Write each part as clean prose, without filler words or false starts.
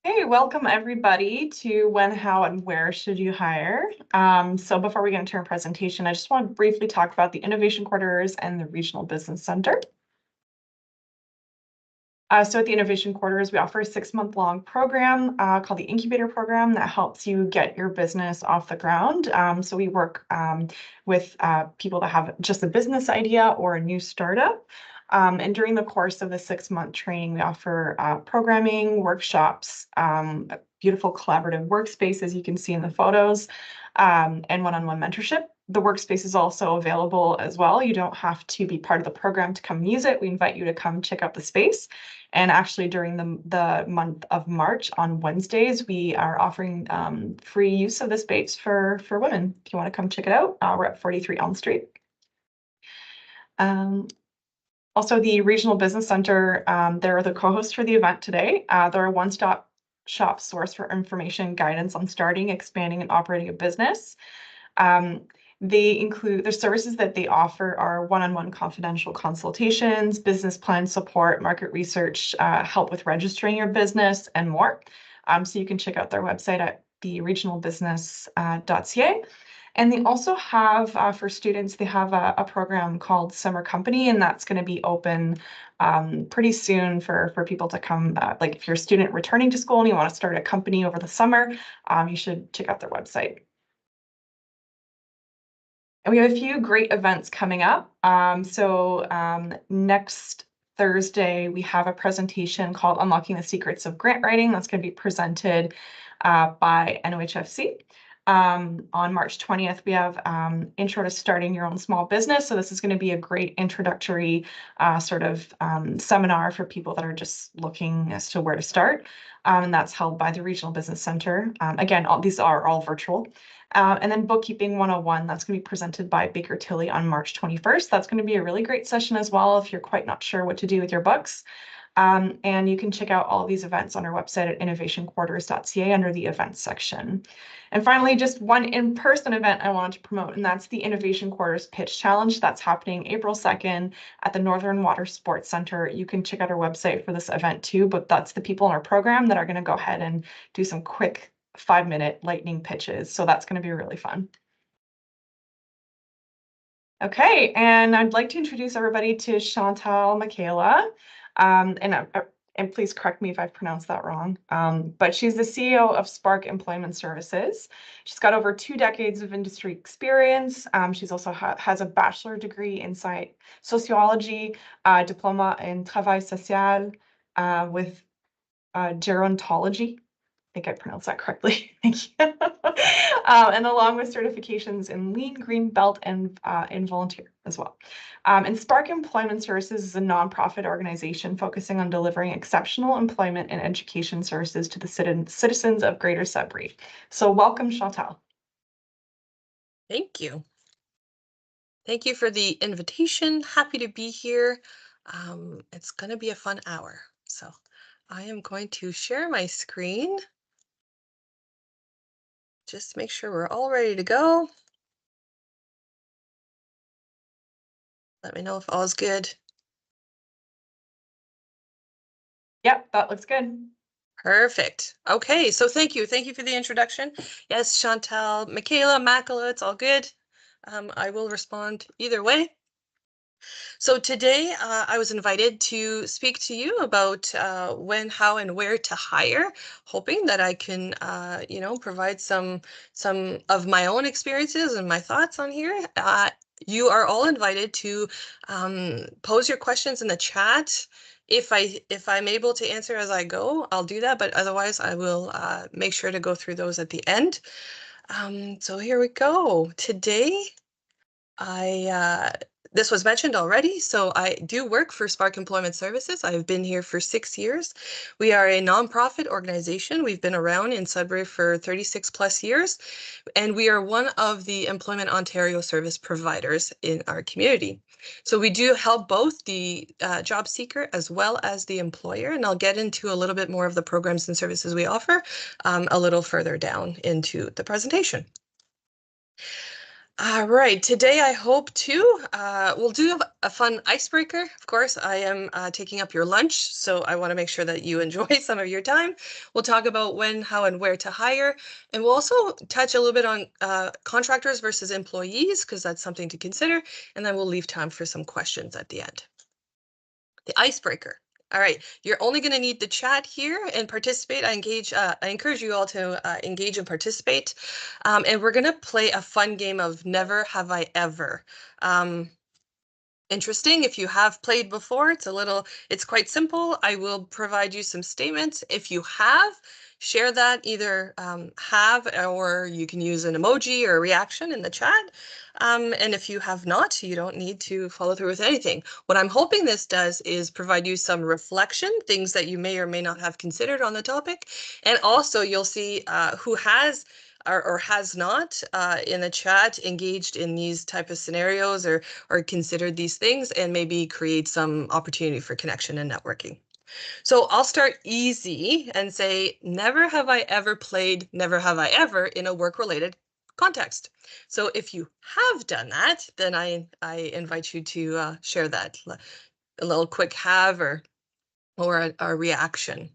Hey, welcome everybody to When, How, and Where Should You Hire? So before we get into our presentation, I just want to briefly talk about the Innovation Quarters and the Regional Business Center. So at the Innovation Quarters, we offer a 6-month-long program called the Incubator Program that helps you get your business off the ground. So we work with people that have just a business idea or a new startup. And during the course of the 6-month training, we offer programming, workshops, beautiful collaborative workspace, as you can see in the photos, and one-on-one mentorship. The workspace is also available as well. You don't have to be part of the program to come use it. We invite you to come check out the space. And actually, during the month of March on Wednesdays, we are offering free use of the space for women. If you want to come check it out, we're at 43 Elm Street. Also, the Regional Business Center, they're the co-host for the event today. They're a one-stop shop source for information, guidance on starting, expanding, and operating a business. They include the services that they offer are one-on-one confidential consultations, business plan support, market research, help with registering your business, and more. So you can check out their website at theregionalbusiness.ca. And they also have, for students, they have a program called Summer Company, and that's going to be open pretty soon for people to come. Like if you're a student returning to school and you want to start a company over the summer, you should check out their website. And we have a few great events coming up. Next Thursday, we have a presentation called Unlocking the Secrets of Grant Writing. That's going to be presented by NOHFC. On March 20th, we have Intro to Starting Your Own Small Business. So this is going to be a great introductory seminar for people that are just looking as to where to start. And that's held by the Regional Business Center. Again, these are all virtual. And then Bookkeeping 101, that's going to be presented by Baker Tilly on March 21st. That's going to be a really great session as well if you're quite not sure what to do with your books. And you can check out all of these events on our website at innovationquarters.ca under the events section. And finally, just one in-person event I wanted to promote, and that's the Innovation Quarters Pitch Challenge. That's happening April 2nd at the Northern Water Sports Center. You can check out our website for this event too, but that's the people in our program that are going to go ahead and do some quick 5-minute lightning pitches. So that's going to be really fun. Okay, and I'd like to introduce everybody to Chantal Makela. And please correct me if I've pronounced that wrong. But she's the CEO of Spark Employment Services. She's got over 2 decades of industry experience. She's also has a bachelor degree in sociology, diploma in Travail social with Gerontologie. I think I pronounced that correctly. Thank you. And along with certifications in Lean, Green Belt, and in volunteer as well. And Spark Employment Services is a nonprofit organization focusing on delivering exceptional employment and education services to the citizens of Greater Sudbury. So welcome, Chantal. Thank you. Thank you for the invitation. Happy to be here. It's going to be a fun hour. So I am going to share my screen. Just make sure we're all ready to go. Let me know if all is good. Yep, that looks good. Perfect. Okay, so thank you. Thank you for the introduction. Yes, Chantal Makela, it's all good. I will respond either way. So today I was invited to speak to you about when, how, and where to hire, hoping that I can, provide some of my own experiences and my thoughts on here. You are all invited to pose your questions in the chat. If I'm able to answer as I go, I'll do that. But otherwise, I will make sure to go through those at the end. So here we go. Today, this was mentioned already, so I do work for Spark Employment Services. I've been here for 6 years. We are a nonprofit organization. We've been around in Sudbury for 36 plus years, and we are one of the Employment Ontario service providers in our community. So we do help both the job seeker as well as the employer, and I'll get into a little bit more of the programs and services we offer a little further down into the presentation. All right, today I hope to, we'll do a fun icebreaker. Of course, I am taking up your lunch, so I want to make sure that you enjoy some of your time. We'll talk about when, how, and where to hire, and we'll also touch a little bit on contractors versus employees, because that's something to consider, and then we'll leave time for some questions at the end. The icebreaker. All right, you're only going to need the chat here and participate. I encourage you all to engage and participate. And we're going to play a fun game of Never Have I Ever. Interesting. If you have played before, it's quite simple. I will provide you some statements. If you have, share that, either have, or you can use an emoji or a reaction in the chat. And if you have not, you don't need to follow through with anything. What I'm hoping this does is provide you some reflection, things that you may or may not have considered on the topic. And also you'll see who has or has not in the chat engaged in these type of scenarios or considered these things, and maybe create some opportunity for connection and networking. So I'll start easy and say, never have I ever played, never have I ever in a work-related context. So if you have done that, then I invite you to share that, a little quick have or a reaction.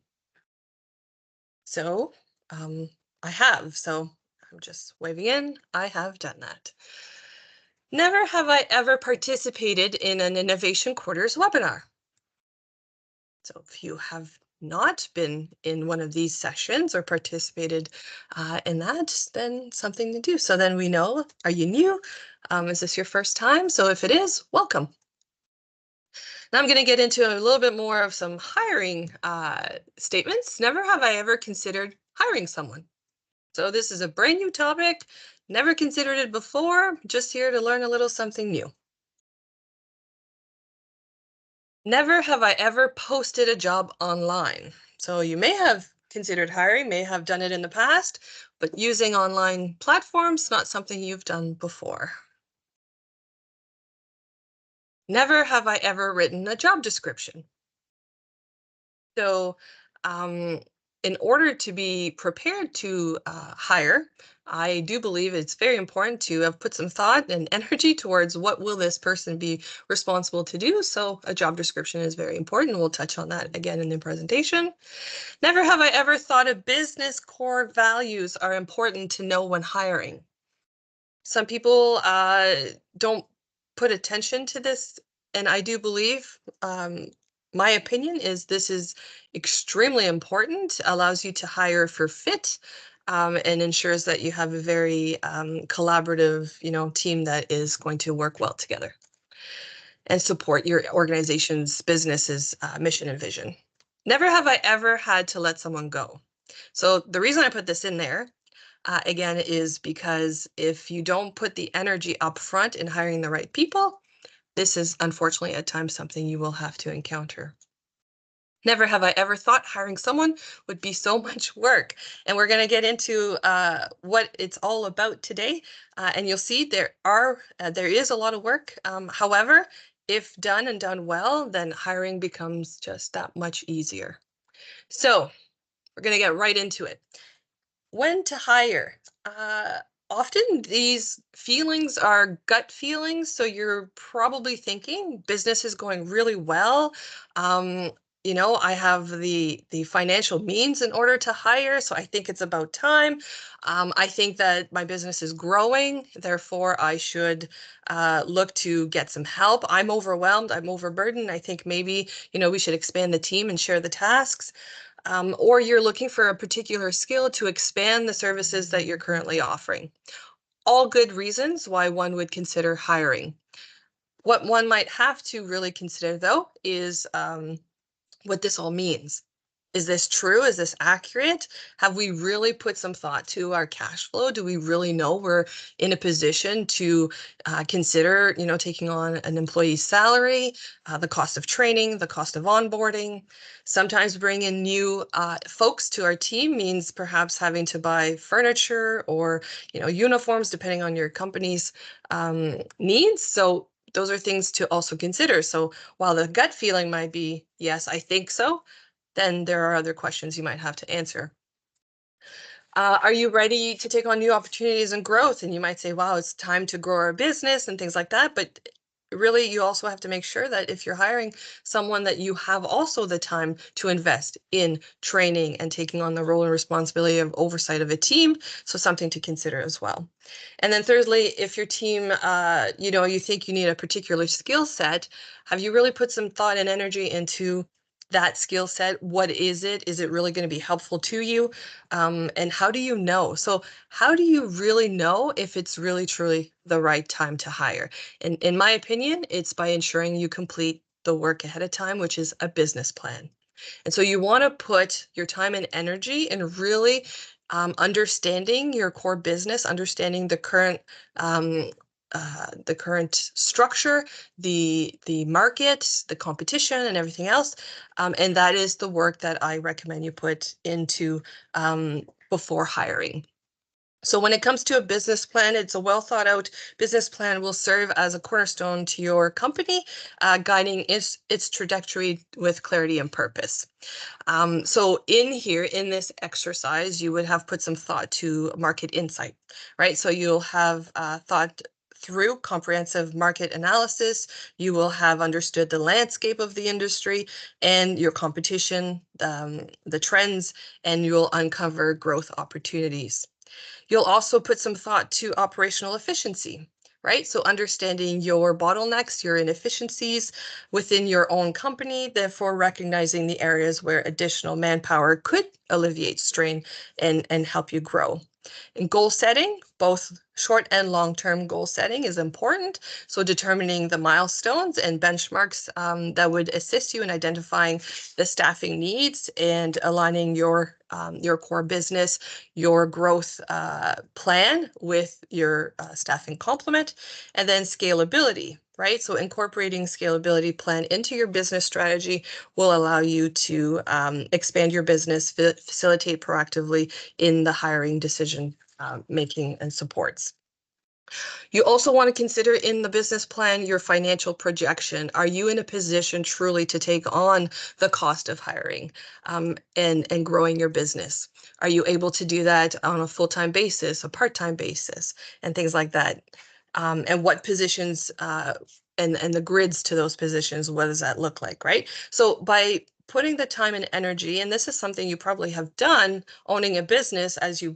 So I have, so I'm just waving in, I have done that. Never have I ever participated in an Innovation Quarters webinar. So if you have not been in one of these sessions or participated in that, then something to do. So then we know, are you new? Is this your first time? So if it is, welcome. Now I'm going to get into a little bit more of some hiring statements. Never have I ever considered hiring someone. So this is a brand new topic, never considered it before, just here to learn a little something new. Never have I ever posted a job online. So you may have considered hiring, may have done it in the past, but using online platforms, not something you've done before. Never have I ever written a job description. So in order to be prepared to hire, I do believe it's very important to have put some thought and energy towards what will this person be responsible to do. So a job description is very important. We'll touch on that again in the presentation. Never have I ever thought a business core values are important to know when hiring. Some people don't put attention to this, and I do believe, my opinion is this is extremely important, allows you to hire for fit, and ensures that you have a very collaborative, team that is going to work well together and support your organization's business's mission and vision. Never have I ever had to let someone go. So the reason I put this in there again, is because if you don't put the energy up front in hiring the right people, this is unfortunately at times something you will have to encounter. Never have I ever thought hiring someone would be so much work. And we're going to get into what it's all about today. And you'll see there is a lot of work. However, if done and done well, then hiring becomes just that much easier. So we're going to get right into it. When to hire? Often these feelings are gut feelings. So you're probably thinking business is going really well. I have the financial means in order to hire, so I think it's about time. I think that my business is growing, therefore I should look to get some help. I'm overwhelmed, I'm overburdened. I think maybe, we should expand the team and share the tasks. Or you're looking for a particular skill to expand the services that you're currently offering. All good reasons why one would consider hiring. What one might have to really consider, though, is what this all means. Is this true? Is this accurate? Have we really put some thought to our cash flow? Do we really know we're in a position to consider, taking on an employee's salary, the cost of training, the cost of onboarding? Sometimes bringing new folks to our team means perhaps having to buy furniture or, uniforms, depending on your company's needs. So those are things to also consider. So while the gut feeling might be, yes, I think so, then there are other questions you might have to answer. Are you ready to take on new opportunities and growth? And you might say, wow, it's time to grow our business and things like that. But really, you also have to make sure that if you're hiring someone, that you have also the time to invest in training and taking on the role and responsibility of oversight of a team. So something to consider as well. And then thirdly, if your team, you think you need a particular skill set, have you really put some thought and energy into that skill set? What is it? Is it really going to be helpful to you? And how do you know? So how do you really know if it's really truly the right time to hire? And in my opinion, it's by ensuring you complete the work ahead of time, which is a business plan. And so you want to put your time and energy in really understanding your core business, understanding the current structure, the market, the competition, and everything else. And that is the work that I recommend you put into before hiring. So when it comes to a business plan, it's a well thought out business plan will serve as a cornerstone to your company, guiding its trajectory with clarity and purpose. So in here, in this exercise, you would have put some thought to market insight, right? So you'll have thought through comprehensive market analysis. You will have understood the landscape of the industry and your competition, the trends, and you'll uncover growth opportunities. You'll also put some thought to operational efficiency, right? So understanding your bottlenecks, your inefficiencies within your own company, therefore recognizing the areas where additional manpower could alleviate strain and help you grow. And goal setting, both short and long-term goal setting is important. So determining the milestones and benchmarks that would assist you in identifying the staffing needs and aligning your core business, your growth plan with your staffing complement, and then scalability, right? So incorporating scalability plan into your business strategy will allow you to expand your business, facilitate proactively in the hiring decision making and supports. You also want to consider in the business plan your financial projection. Are you in a position truly to take on the cost of hiring and growing your business? Are you able to do that on a full-time basis, a part-time basis, and things like that? And what positions and the grids to those positions, what does that look like, right? So by putting the time and energy, and this is something you probably have done owning a business as you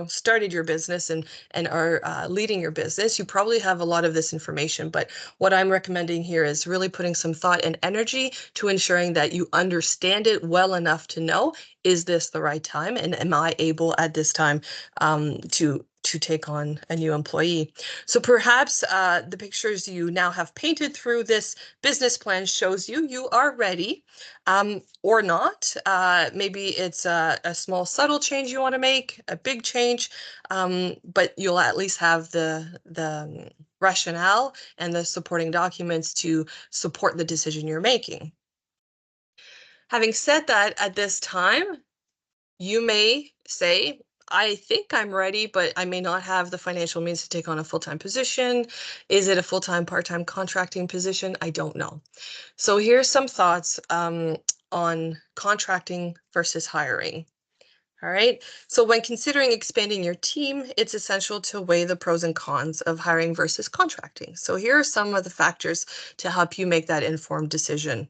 started your business and are leading your business, you probably have a lot of this information. But what I'm recommending here is really putting some thought and energy to ensuring that you understand it well enough to know, is this the right time? And am I able at this time to take on a new employee? So perhaps the pictures you now have painted through this business plan shows you are ready or not. Maybe it's a small subtle change you want to make, a big change, but you'll at least have the rationale and the supporting documents to support the decision you're making. Having said that, at this time, you may say, I think I'm ready, but I may not have the financial means to take on a full-time position. Is it a full-time, part-time contracting position? I don't know. So here's some thoughts on contracting versus hiring. All right. So when considering expanding your team, it's essential to weigh the pros and cons of hiring versus contracting. So here are some of the factors to help you make that informed decision.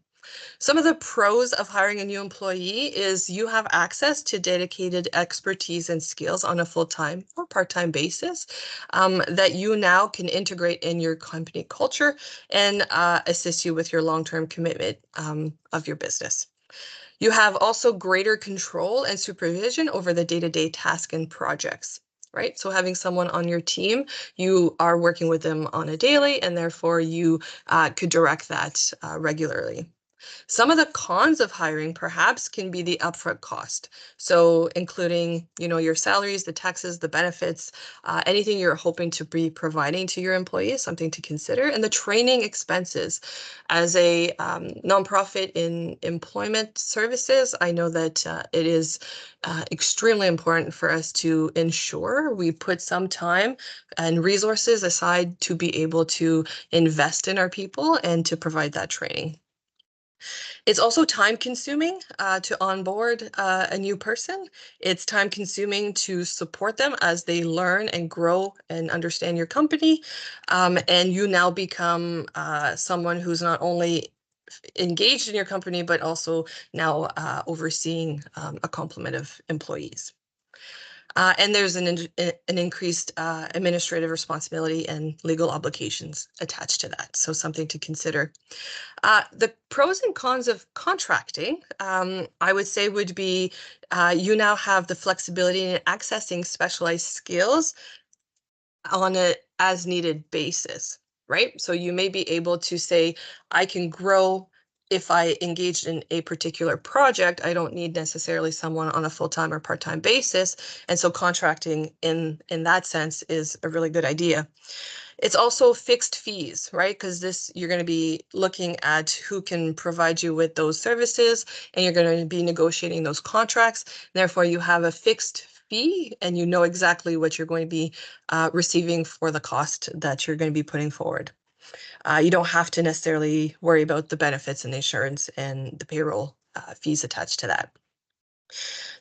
Some of the pros of hiring a new employee is you have access to dedicated expertise and skills on a full-time or part-time basis that you now can integrate in your company culture and assist you with your long-term commitment of your business. You have also greater control and supervision over the day-to-day tasks and projects, right? So having someone on your team, you are working with them on a daily, and therefore you could direct that regularly. Some of the cons of hiring perhaps can be the upfront cost. So including, your salaries, the taxes, the benefits, anything you're hoping to be providing to your employees, something to consider, and the training expenses. As a nonprofit in employment services, I know that it is extremely important for us to ensure we put some time and resources aside to be able to invest in our people and to provide that training. It's also time consuming to onboard a new person. It's time consuming to support them as they learn and grow and understand your company. And you now become someone who's not only engaged in your company, but also now overseeing a complement of employees. And there's an increased administrative responsibility and legal obligations attached to that. So something to consider. The pros and cons of contracting, I would say, would be you now have the flexibility in accessing specialized skills on a as needed basis, right? So you may be able to say, I can grow if I engaged in a particular project. I don't need necessarily someone on a full-time or part-time basis. And so contracting in that sense is a really good idea. It's also fixed fees, right? Because this, you're going to be looking at who can provide you with those services, and you're going to be negotiating those contracts. Therefore, you have a fixed fee, and you know exactly what you're going to be receiving for the cost that you're going to be putting forward. You don't have to necessarily worry about the benefits and the insurance and the payroll fees attached to that.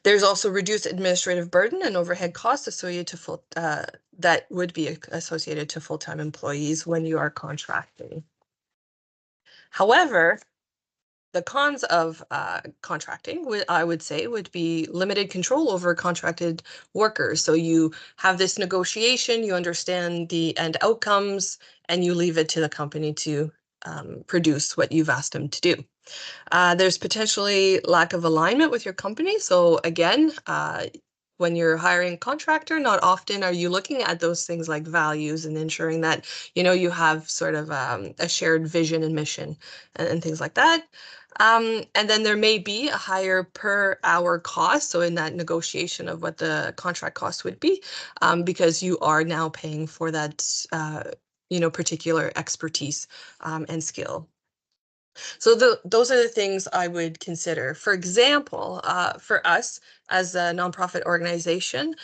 There's also reduced administrative burden and overhead costs associated to that would be associated to full-time employees when you are contracting. However, the cons of contracting, I would say, would be limited control over contracted workers. So you have this negotiation, you understand the end outcomes, and you leave it to the company to produce what you've asked them to do. There's potentially lack of alignment with your company. So again, when you're hiring a contractor, not often are you looking at those things like values and ensuring that, you know, you have sort of a shared vision and mission and things like that. And then there may be a higher per hour cost. So in that negotiation of what the contract cost would be, because you are now paying for that, you know, particular expertise and skill. So those are the things I would consider. For example, for us as a nonprofit organization,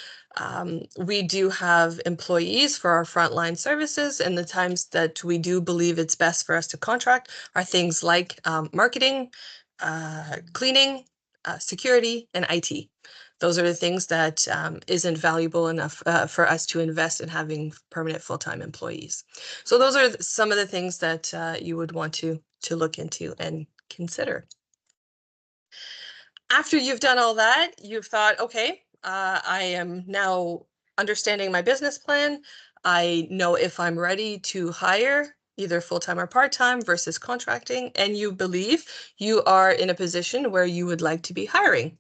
we do have employees for our frontline services, and the times that we do believe it's best for us to contract are things like marketing, cleaning, security, and IT. Those are the things that isn't valuable enough for us to invest in having permanent full-time employees. So those are some of the things that you would want to look into and consider. After you've done all that, you've thought, okay, I am now understanding my business plan. I know if I'm ready to hire either full-time or part-time versus contracting, and you believe you are in a position where you would like to be hiring.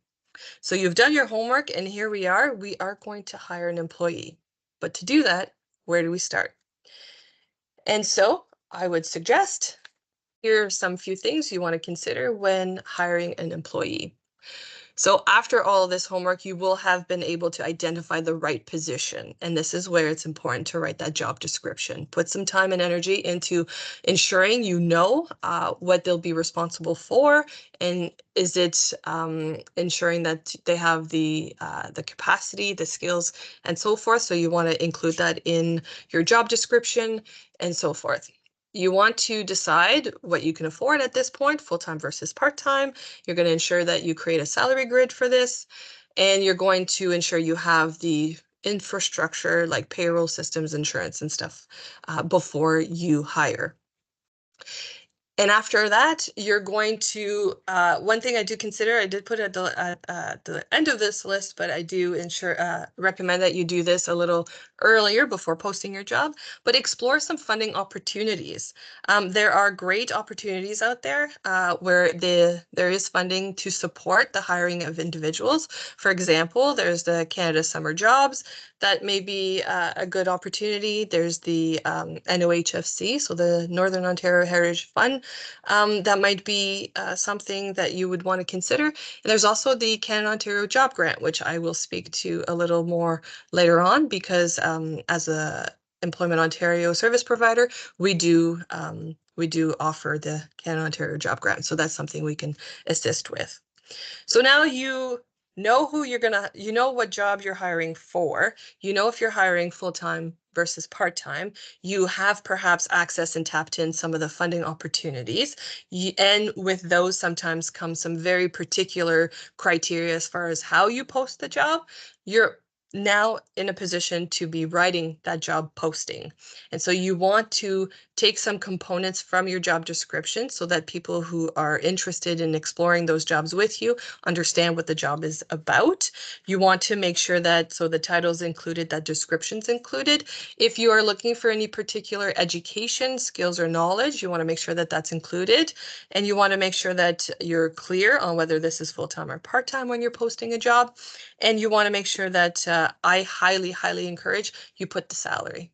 So you've done your homework, and here we are going to hire an employee. But to do that, where do we start? And so I would suggest here are some few things you want to consider when hiring an employee. So after all of this homework, you will have been able to identify the right position. And this is where it's important to write that job description. Put some time and energy into ensuring you know what they'll be responsible for, and is it ensuring that they have the capacity, the skills, and so forth. So you want to include that in your job description and so forth. You want to decide what you can afford at this point, full-time versus part-time. You're going to ensure that you create a salary grid for this, and you're going to ensure you have the infrastructure like payroll systems, insurance, and stuff before you hire. And after that, you're going to, one thing I do consider, I did put at the end of this list, but I do recommend that you do this a little earlier before posting your job, but explore some funding opportunities. There are great opportunities out there where there is funding to support the hiring of individuals. For example, there's the Canada Summer Jobs. That may be a good opportunity. There's the NOHFC, so the Northern Ontario Heritage Fund. That might be something that you would want to consider. And there's also the Canada Ontario Job Grant, which I will speak to a little more later on, because as a Employment Ontario service provider, we do offer the Canada Ontario Job Grant. So that's something we can assist with. So now you know who you know what job you're hiring for. You know if you're hiring full-time versus part-time, you have perhaps access and tapped in some of the funding opportunities. And with those sometimes comes some very particular criteria as far as how you post the job. You're now in a position to be writing that job posting. And so you want to take some components from your job description so that people who are interested in exploring those jobs with you understand what the job is about. You want to make sure that, so the title's included, that description's included. If you are looking for any particular education, skills, or knowledge, you want to make sure that that's included. And you want to make sure that you're clear on whether this is full-time or part-time when you're posting a job. And you want to make sure that I highly, highly encourage you put the salary.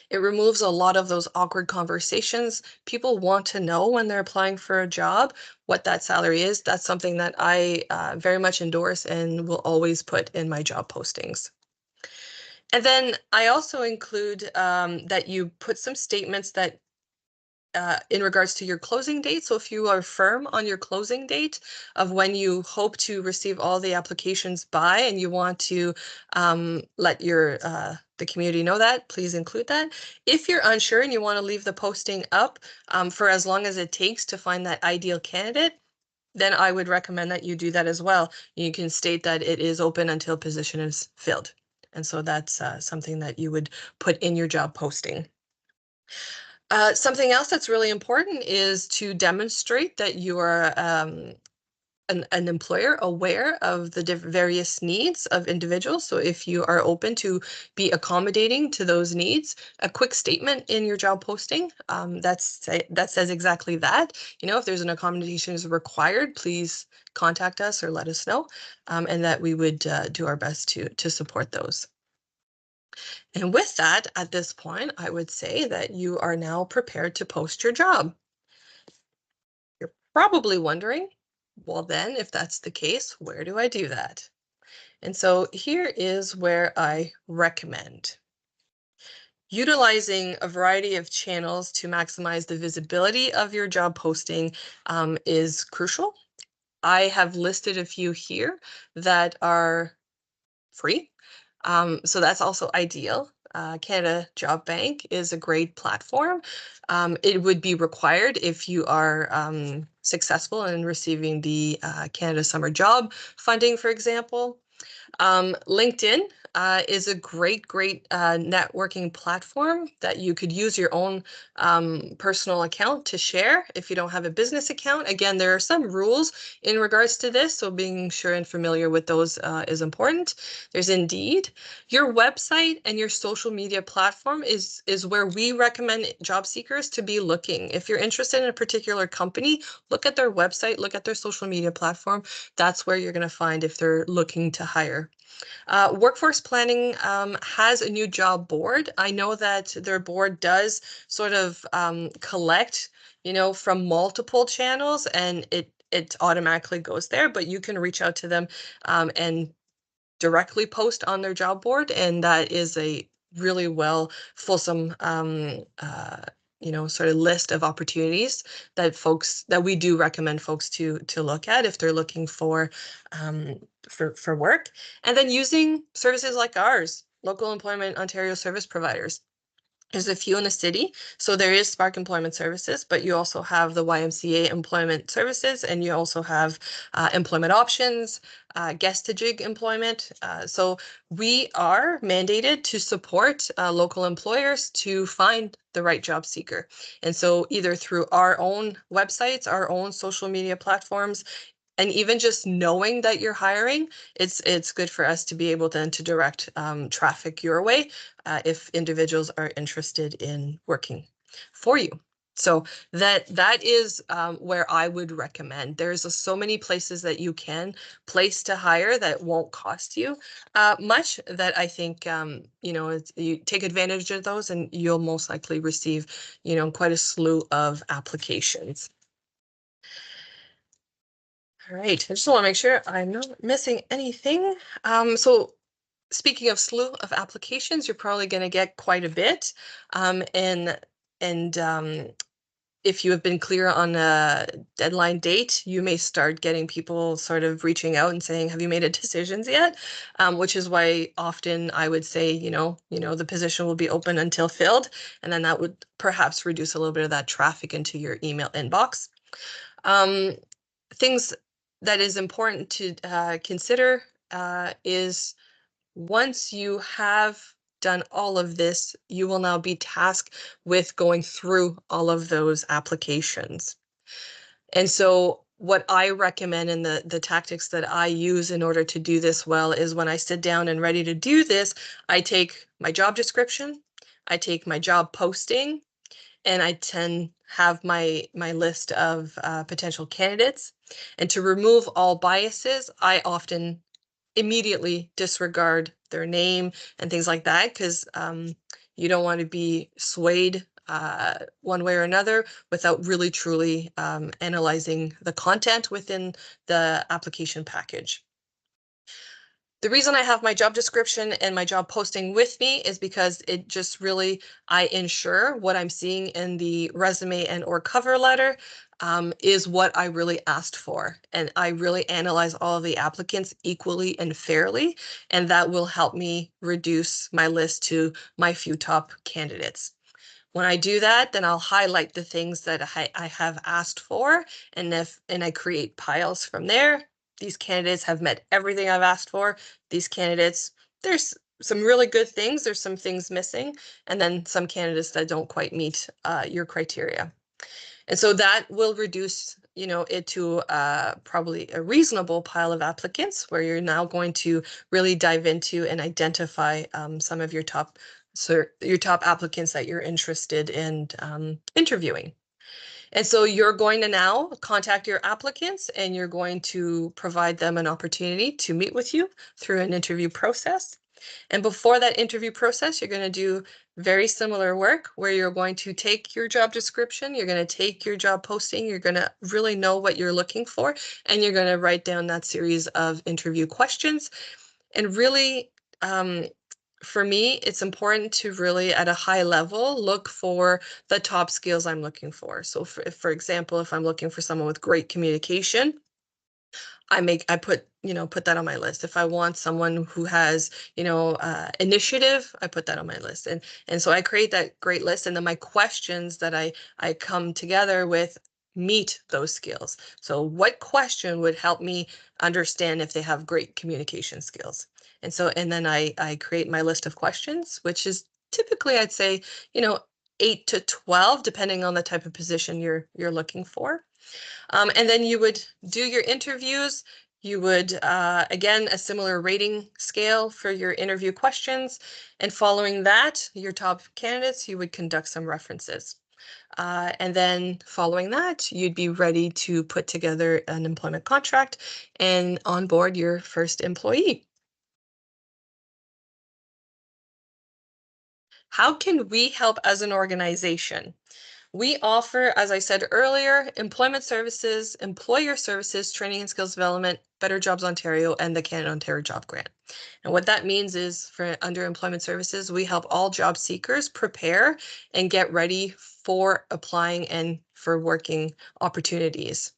It removes a lot of those awkward conversations. People want to know when they're applying for a job what that salary is. That's something that I very much endorse and will always put in my job postings. And then I also include that you put some statements that in regards to your closing date. So if you are firm on your closing date of when you hope to receive all the applications by, and you want to let your the community know that, please include that. If you're unsure and you want to leave the posting up for as long as it takes to find that ideal candidate, then I would recommend that you do that as well. You can state that it is open until position is filled. And so that's something that you would put in your job posting. Something else that's really important is to demonstrate that you are an employer aware of the various needs of individuals. So if you are open to be accommodating to those needs, a quick statement in your job posting that says exactly that. You know, if there's an accommodation is required, please contact us or let us know, and that we would do our best to support those. And with that, at this point, I would say that you are now prepared to post your job. You're probably wondering, well then, if that's the case, where do I do that? And so here is where I recommend. Utilizing a variety of channels to maximize the visibility of your job posting is crucial. I have listed a few here that are free. So that's also ideal. Canada Job Bank is a great platform. It would be required if you are successful in receiving the Canada Summer Job funding, for example. LinkedIn is a great networking platform that you could use your own personal account to share if you don't have a business account. Again, there are some rules in regards to this, so being sure and familiar with those is important. There's Indeed. Your website and your social media platform is where we recommend job seekers to be looking. If you're interested in a particular company, look at their website, look at their social media platform. That's where you're going to find if they're looking to hire. Workforce Planning has a new job board. I know that their board does sort of collect, you know, from multiple channels, and it automatically goes there, but you can reach out to them and directly post on their job board, and that is a really well fulsome you know, sort of list of opportunities that we do recommend folks to look at if they're looking for work. And then using services like ours, Local Employment Ontario Service Providers. There's a few in the city. So there is Spark Employment Services, but you also have the YMCA Employment Services, and you also have Employment Options, Guest-to-Gig Employment. So we are mandated to support local employers to find the right job seeker. And so either through our own websites, our own social media platforms, and even just knowing that you're hiring, it's good for us to be able then to direct traffic your way if individuals are interested in working for you. So that is where I would recommend. There's so many places that you can place to hire that won't cost you much, that I think you know, you take advantage of those and you'll most likely receive, you know, quite a slew of applications. All right, I just want to make sure I'm not missing anything. So speaking of slew of applications, you're probably going to get quite a bit. And if you have been clear on a deadline date, you may start getting people sort of reaching out and saying, have you made a decisions yet? Which is why often I would say, the position will be open until filled, and then that would perhaps reduce a little bit of that traffic into your email inbox. Things that is important to consider is once you have done all of this, you will now be tasked with going through all of those applications. And so what I recommend and the tactics that I use in order to do this well is when I sit down and ready to do this, I take my job description, I take my job posting, and I tend have my list of potential candidates. And to remove all biases, I often immediately disregard their name and things like that, because you don't want to be swayed one way or another without really truly analyzing the content within the application package. The reason I have my job description and my job posting with me is because it just really, I ensure what I'm seeing in the resume and or cover letter is what I really asked for. And I really analyze all of the applicants equally and fairly, and that will help me reduce my list to my few top candidates. When I do that, then I'll highlight the things that I have asked for, and I create piles from there. These candidates have met everything I've asked for. These candidates, there's some really good things, there's some things missing, and then some candidates that don't quite meet your criteria. And so that will reduce, it to probably a reasonable pile of applicants where you're now going to really dive into and identify some of your top applicants that you're interested in interviewing. And so you're going to now contact your applicants and you're going to provide them an opportunity to meet with you through an interview process. And before that interview process, you're going to do very similar work where you're going to take your job description, you're going to take your job posting, you're going to really know what you're looking for, and you're going to write down that series of interview questions. And really, for me, it's important to really, at a high level, look for the top skills I'm looking for. So for example, if I'm looking for someone with great communication, I put that on my list. If I want someone who has, initiative, I put that on my list. And so I create that great list. And then my questions that I come together with meet those skills. So what question would help me understand if they have great communication skills? And then I create my list of questions, which is typically, I'd say, 8 to 12, depending on the type of position you're looking for. And then you would do your interviews. You would, again, a similar rating scale for your interview questions. And following that, your top candidates, you would conduct some references. And then following that, you'd be ready to put together an employment contract and onboard your first employee. How can we help as an organization? We offer, as I said earlier, employment services, employer services, training and skills development, Better Jobs Ontario, and the Canada Ontario Job Grant. And what that means is for under employment services, we help all job seekers prepare and get ready for applying and for working opportunities.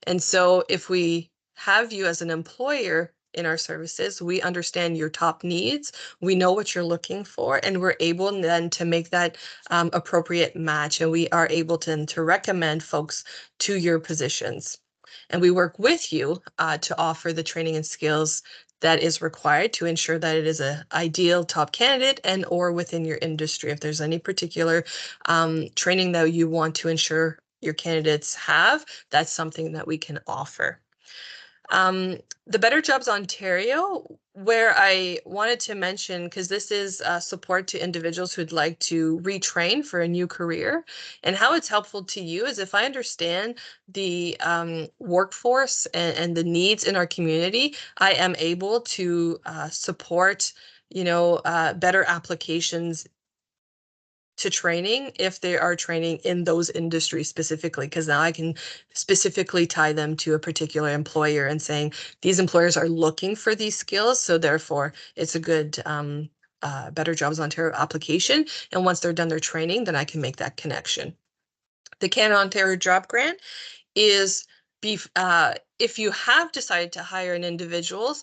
And so if we have you as an employer in our services, we understand your top needs, we know what you're looking for, and we're able then to make that appropriate match, and we are able to recommend folks to your positions. And we work with you to offer the training and skills that is required to ensure that it is an ideal top candidate and or within your industry. If there's any particular training that you want to ensure your candidates have, that's something that we can offer. The Better Jobs Ontario, where I wanted to mention, because this is support to individuals who'd like to retrain for a new career, and how it's helpful to you is if I understand the workforce and the needs in our community, I am able to support, better applications to training if they are training in those industries specifically, because now I can specifically tie them to a particular employer and saying these employers are looking for these skills, so therefore it's a good Better Jobs Ontario application. And once they're done their training, then I can make that connection. The Canada Ontario Job Grant is if you have decided to hire an individual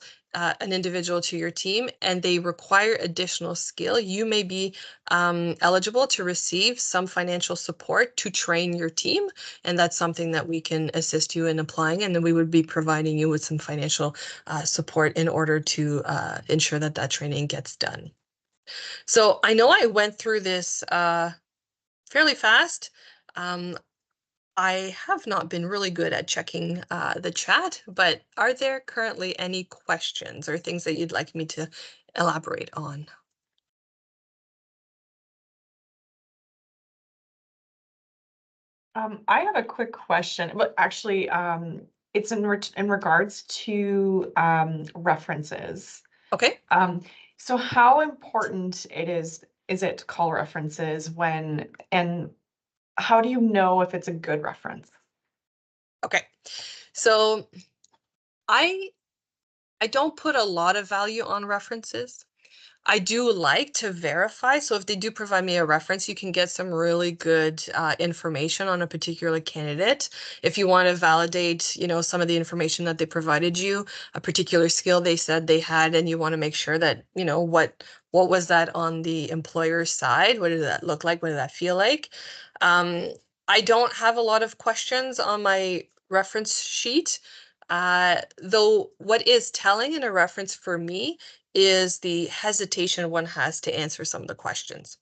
to your team and they require additional skill, you may be eligible to receive some financial support to train your team. And that's something that we can assist you in applying. And then we would be providing you with some financial support in order to ensure that that training gets done. So I know I went through this fairly fast. I have not been really good at checking the chat, but are there currently any questions or things that you'd like me to elaborate on? I have a quick question, but actually, it's in regards to references. Okay. So how important is it to call references and how do you know if it's a good reference? Okay. So I don't put a lot of value on references. I do like to verify. So if they do provide me a reference, you can get some really good information on a particular candidate. If you want to validate, you know, some of the information that they provided you, a particular skill they said they had, and you want to make sure that, you know, what was that on the employer's side? What did that look like? What did that feel like? I don't have a lot of questions on my reference sheet. Though what is telling in a reference for me is the hesitation one has to answer some of the questions,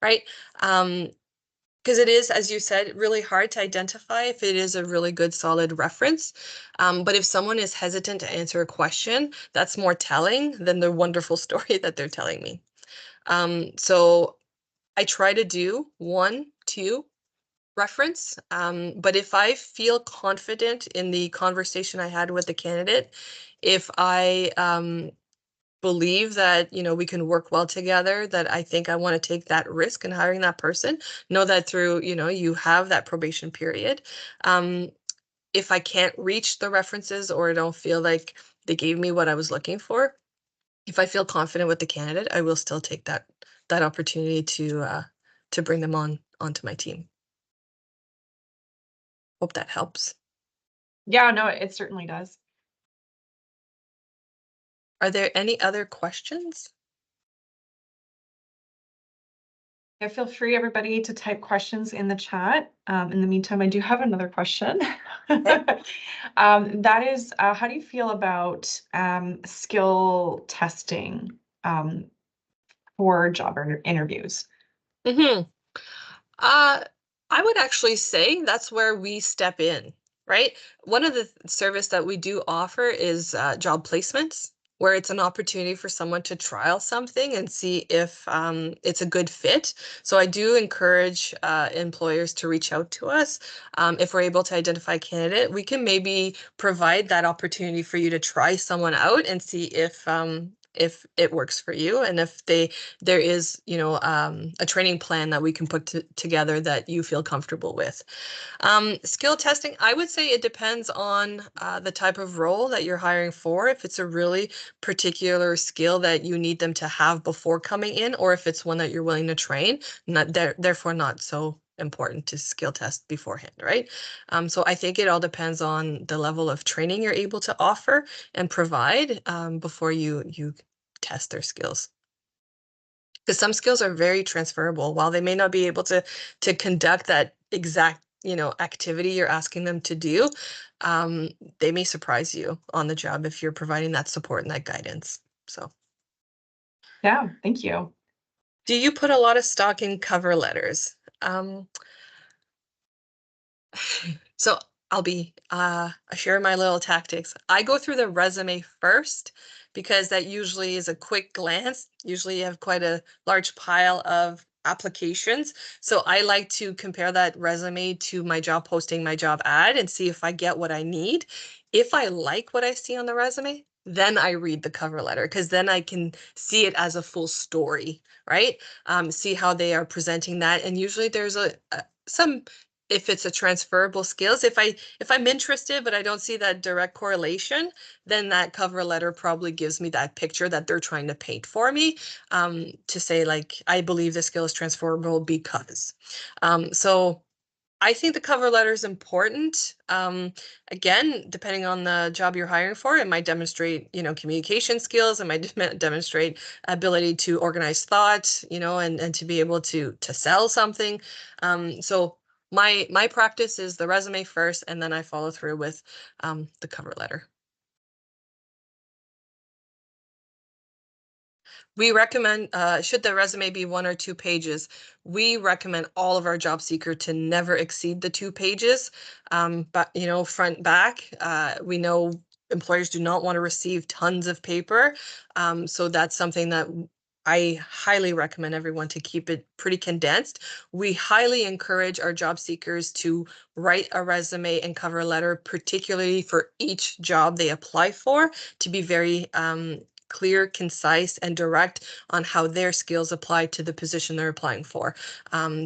right? Because it is, as you said, really hard to identify if it is a really good, solid reference. But if someone is hesitant to answer a question, that's more telling than the wonderful story that they're telling me. So I try to do 1, 2 reference. But if I feel confident in the conversation I had with the candidate, if I believe that, you know, we can work well together, that I think I want to take that risk in hiring that person, know that through, you know, you have that probation period. If I can't reach the references or I don't feel like they gave me what I was looking for, if I feel confident with the candidate, I will still take that opportunity to bring them onto my team. Hope that helps. Yeah, no, it certainly does. Are there any other questions? Yeah, feel free, everybody, to type questions in the chat. In the meantime, I do have another question. Okay. That is, how do you feel about skill testing for job interviews? Mm-hmm. I would actually say that's where we step in, right? One of the service that we do offer is job placements, where it's an opportunity for someone to trial something and see if it's a good fit. So I do encourage employers to reach out to us. If we're able to identify a candidate, we can maybe provide that opportunity for you to try someone out and see if it works for you, and if there is, you know, a training plan that we can put together that you feel comfortable with. Skill testing, I would say it depends on the type of role that you're hiring for. If it's a really particular skill that you need them to have before coming in, or if it's one that you're willing to train, therefore not so important to skill test beforehand, right? So I think it all depends on the level of training you're able to offer and provide before you test their skills. Because some skills are very transferable. While they may not be able to conduct that exact, you know, activity you're asking them to do, they may surprise you on the job if you're providing that support and that guidance. So, Yeah, thank you. do you put a lot of stock in cover letters? So I'll share my little tactics. I go through the resume first because that usually is a quick glance. Usually you have quite a large pile of applications. So I like to compare that resume to my job posting, my job ad, and see if I get what I need. If I like what I see on the resume, then I read the cover letter, because then I can see it as a full story, right? See how they are presenting that. And usually there's some, if it's a transferable skills, if I'm interested but I don't see that direct correlation, then that cover letter probably gives me that picture that they're trying to paint for me, to say, like, I believe the skill is transferable because. So I think the cover letter is important. Again, depending on the job you're hiring for, it might demonstrate, communication skills. It might demonstrate ability to organize thought, and to be able to sell something. So my practice is the resume first, and then I follow through with the cover letter. We recommend, should the resume be 1 or 2 pages, we recommend all of our job seeker to never exceed the 2 pages. But, front, back, we know employers do not want to receive tons of paper. So that's something that I highly recommend everyone to keep it pretty condensed. We highly encourage our job seekers to write a resume and cover letter, particularly for each job they apply for, to be very clear, concise, and direct on how their skills apply to the position they're applying for.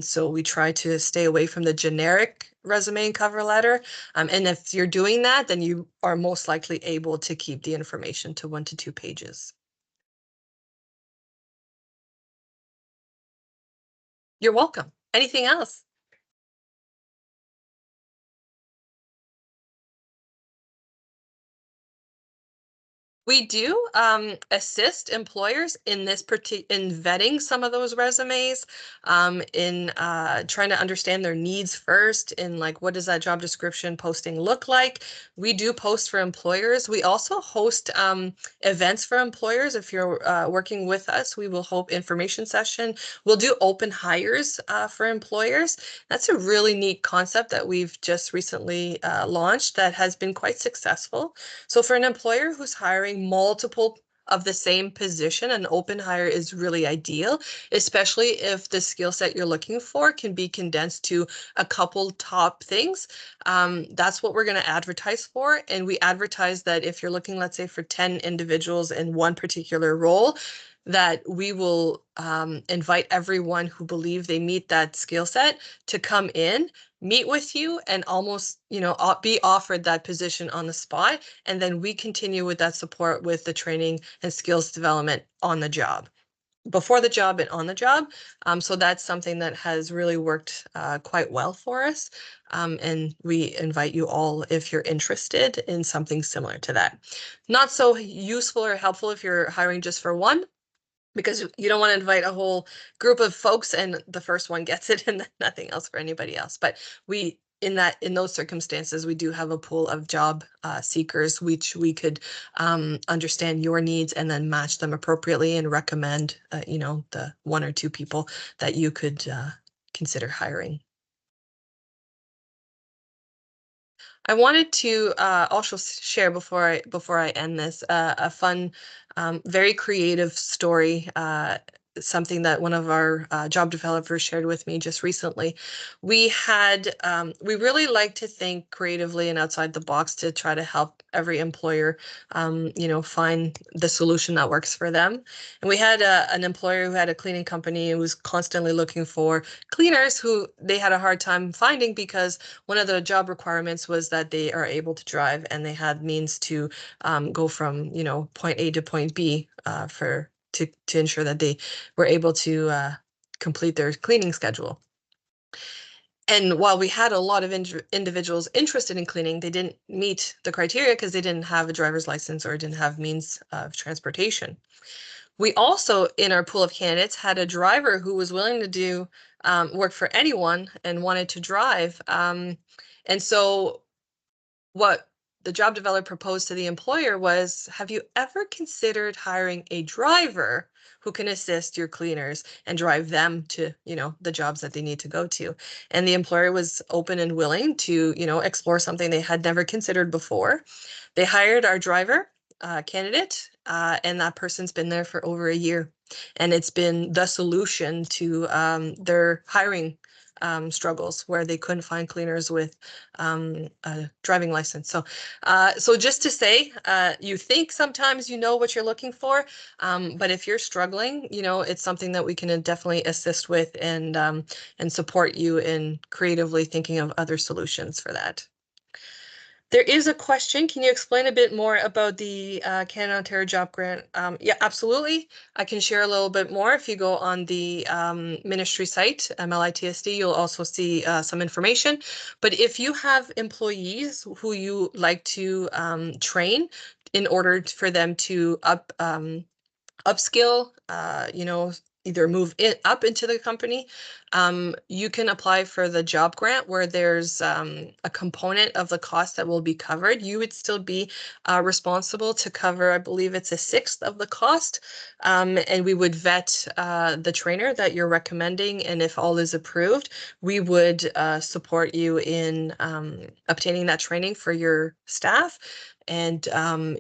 So we try to stay away from the generic resume and cover letter. And if you're doing that, then you are most likely able to keep the information to 1 to 2 pages. You're welcome. Anything else? We do assist employers in in vetting some of those resumes, in trying to understand their needs first, in like what does that job description posting look like. We do post for employers. We also host events for employers. If you're working with us, we will hold information session. We'll do open hires for employers. That's a really neat concept that we've just recently launched that has been quite successful. So for an employer who's hiring multiple of the same position, an open hire is really ideal, especially if the skill set you're looking for can be condensed to a couple top things. That's what we're going to advertise for. And we advertise that if you're looking, let's say, for 10 individuals in one particular role, that we will invite everyone who believe they meet that skill set to come in, meet with you, and almost, be offered that position on the spot. And then we continue with that support with the training and skills development on the job, before the job and on the job. So that's something that has really worked quite well for us. And we invite you all, if you're interested in something similar to that. Not so useful or helpful if you're hiring just for one, because you don't want to invite a whole group of folks and the first one gets it and then nothing else for anybody else. But we, in those circumstances, we do have a pool of job seekers, which we could understand your needs and then match them appropriately and recommend, the 1 or 2 people that you could consider hiring. I wanted to also share before I end this a fun, very creative story. Something that one of our job developers shared with me just recently. We really like to think creatively and outside the box to try to help every employer, find the solution that works for them. And we had an employer who had a cleaning company and was constantly looking for cleaners who they had a hard time finding because one of the job requirements was that they are able to drive and they had means to go from, point A to point B to ensure that they were able to complete their cleaning schedule. And while we had a lot of individuals interested in cleaning, they didn't meet the criteria because they didn't have a driver's license or didn't have means of transportation. We also, in our pool of candidates, had a driver who was willing to do work for anyone and wanted to drive. And so what the job developer proposed to the employer was, have you ever considered hiring a driver who can assist your cleaners and drive them to, the jobs that they need to go to? And the employer was open and willing to, explore something they had never considered before. They hired our driver candidate, and that person's been there for over a year. And it's been the solution to their hiring struggles where they couldn't find cleaners with a driving license. So just to say, you think sometimes you know what you're looking for, but if you're struggling, it's something that we can definitely assist with and support you in creatively thinking of other solutions for that. There is a question. Can you explain a bit more about the Canada Ontario Job Grant? Yeah, absolutely. I can share a little bit more. If you go on the ministry site, MLITSD, you'll also see some information. But if you have employees who you like to train in order for them to upskill, either move it up into the company, you can apply for the job grant where there's a component of the cost that will be covered. You would still be responsible to cover, I believe it's a sixth of the cost, and we would vet the trainer that you're recommending, and if all is approved, we would support you in obtaining that training for your staff, and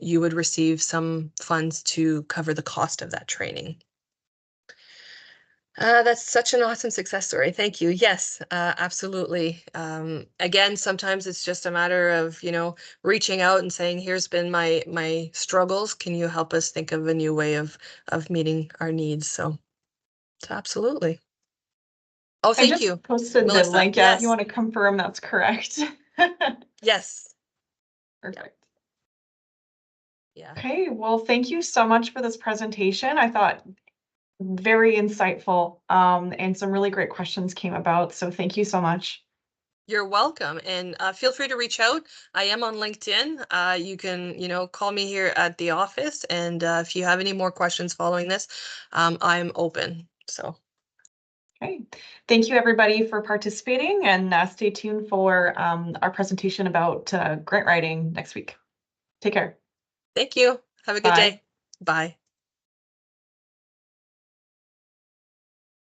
you would receive some funds to cover the cost of that training. That's such an awesome success story. Thank you. Yes, absolutely. Again, sometimes it's just a matter of, reaching out and saying, here's been my struggles. Can you help us think of a new way of meeting our needs? So absolutely. Oh, I thank just you, posted the Melissa. link. Yeah, if you Yes. want to confirm that's correct. Yes. Perfect. Yeah. Okay, well, thank you so much for this presentation. I thought very insightful, and some really great questions came about. So thank you so much. You're welcome, and feel free to reach out. I am on LinkedIn. You can, call me here at the office, and if you have any more questions following this, I'm open. So. Okay, thank you everybody for participating, and stay tuned for our presentation about grant writing next week. Take care. Thank you. Have a good Bye. day. Bye.